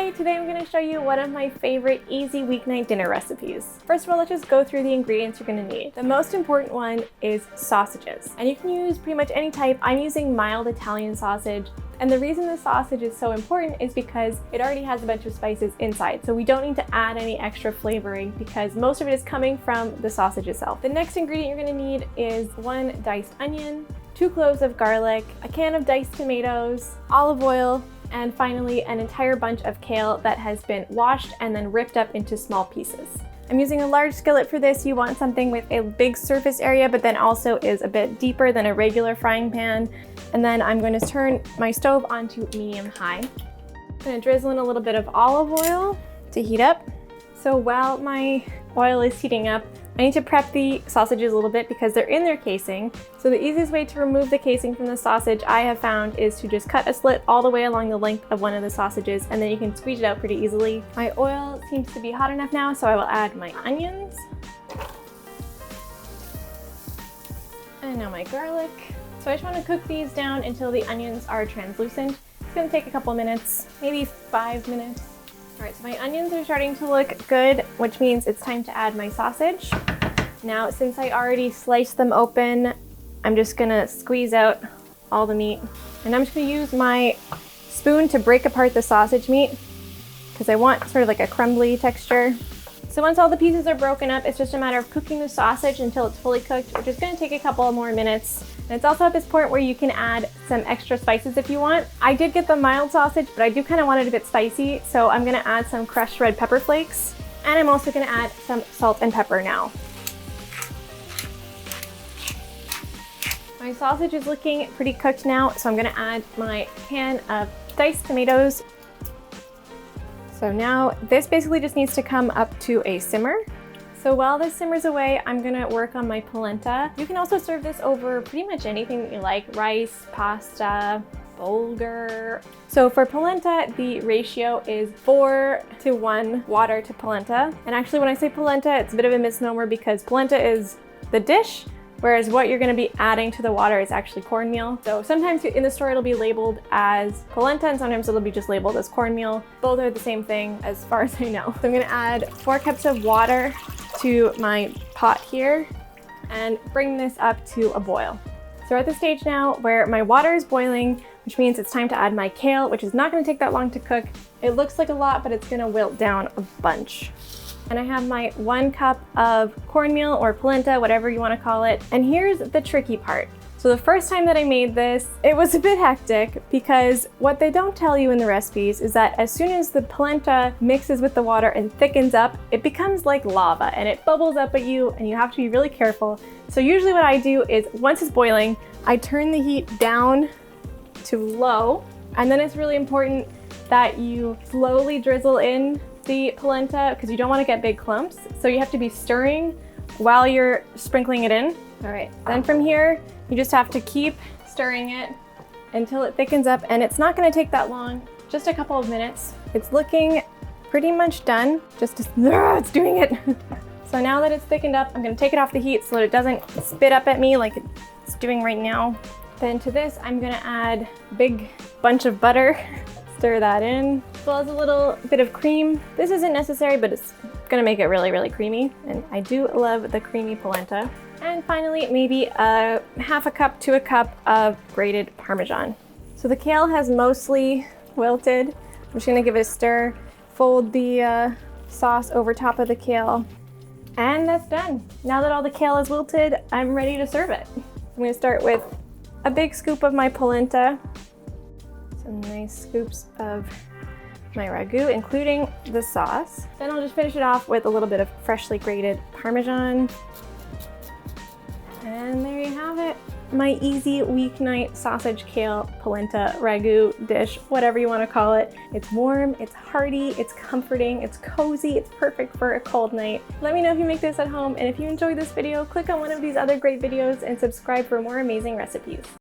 Hi, today I'm going to show you one of my favorite easy weeknight dinner recipes. First of all, let's just go through the ingredients you're going to need. The most important one is sausages, and you can use pretty much any type. I'm using mild Italian sausage, and the reason the sausage is so important is because it already has a bunch of spices inside, so we don't need to add any extra flavoring because most of it is coming from the sausage itself. The next ingredient you're going to need is 1 diced onion, 2 cloves of garlic, a can of diced tomatoes, olive oil, and finally an entire bunch of kale that has been washed and then ripped up into small pieces. I'm using a large skillet for this. You want something with a big surface area but then also is a bit deeper than a regular frying pan. And then I'm going to turn my stove onto medium-high. I'm going to drizzle in a little bit of olive oil to heat up. So while my oil is heating up, I need to prep the sausages a little bit because they're in their casing. So the easiest way to remove the casing from the sausage I have found is to just cut a slit all the way along the length of one of the sausages, and then you can squeeze it out pretty easily. My oil seems to be hot enough now, so I will add my onions. And now my garlic. So I just want to cook these down until the onions are translucent. It's going to take a couple minutes, maybe 5 minutes. All right, so my onions are starting to look good, which means it's time to add my sausage. Now, since I already sliced them open, I'm just gonna squeeze out all the meat. And I'm just gonna use my spoon to break apart the sausage meat because I want sort of like a crumbly texture. So once all the pieces are broken up, it's just a matter of cooking the sausage until it's fully cooked, which is gonna take a couple more minutes. And it's also at this point where you can add some extra spices if you want. I did get the mild sausage, but I do kind of want it a bit spicy, so I'm gonna add some crushed red pepper flakes, and I'm also gonna add some salt and pepper now. My sausage is looking pretty cooked now, so I'm gonna add my can of diced tomatoes. So now this basically just needs to come up to a simmer. So while this simmers away, I'm gonna work on my polenta. You can also serve this over pretty much anything that you like: rice, pasta, bulgur. So for polenta, the ratio is 4:1 water to polenta. And actually when I say polenta, it's a bit of a misnomer because polenta is the dish, whereas what you're gonna be adding to the water is actually cornmeal. So sometimes in the store it'll be labeled as polenta and sometimes it'll be just labeled as cornmeal. Both are the same thing as far as I know. So I'm gonna add 4 cups of water to my pot here and bring this up to a boil. So we're at the stage now where my water is boiling, which means it's time to add my kale, which is not gonna take that long to cook. It looks like a lot, but it's gonna wilt down a bunch. And I have my 1 cup of cornmeal or polenta, whatever you want to call it. And here's the tricky part. So the first time that I made this, it was a bit hectic because what they don't tell you in the recipes is that as soon as the polenta mixes with the water and thickens up, it becomes like lava and it bubbles up at you and you have to be really careful. So usually what I do is once it's boiling, I turn the heat down to low, and then it's really important that you slowly drizzle in the polenta because you don't want to get big clumps. So you have to be stirring while you're sprinkling it in. All right, then from here, you just have to keep stirring it until it thickens up, and it's not going to take that long, just a couple of minutes. It's looking pretty much done, it's doing it. So now that it's thickened up, I'm going to take it off the heat so that it doesn't spit up at me like it's doing right now. Then to this, I'm going to add a big bunch of butter. Stir that in, as well as a little bit of cream. This isn't necessary, but it's gonna make it really, really creamy. And I do love the creamy polenta. And finally, maybe a half a cup to a cup of grated Parmesan. So the kale has mostly wilted. I'm just gonna give it a stir, fold the sauce over top of the kale, and that's done. Now that all the kale is wilted, I'm ready to serve it. I'm gonna start with a big scoop of my polenta, some nice scoops of my ragu, including the sauce. Then I'll just finish it off with a little bit of freshly grated Parmesan. And there you have it. My easy weeknight sausage kale polenta ragu dish, whatever you want to call it. It's warm, it's hearty, it's comforting, it's cozy, it's perfect for a cold night. Let me know if you make this at home, and if you enjoyed this video, click on one of these other great videos and subscribe for more amazing recipes.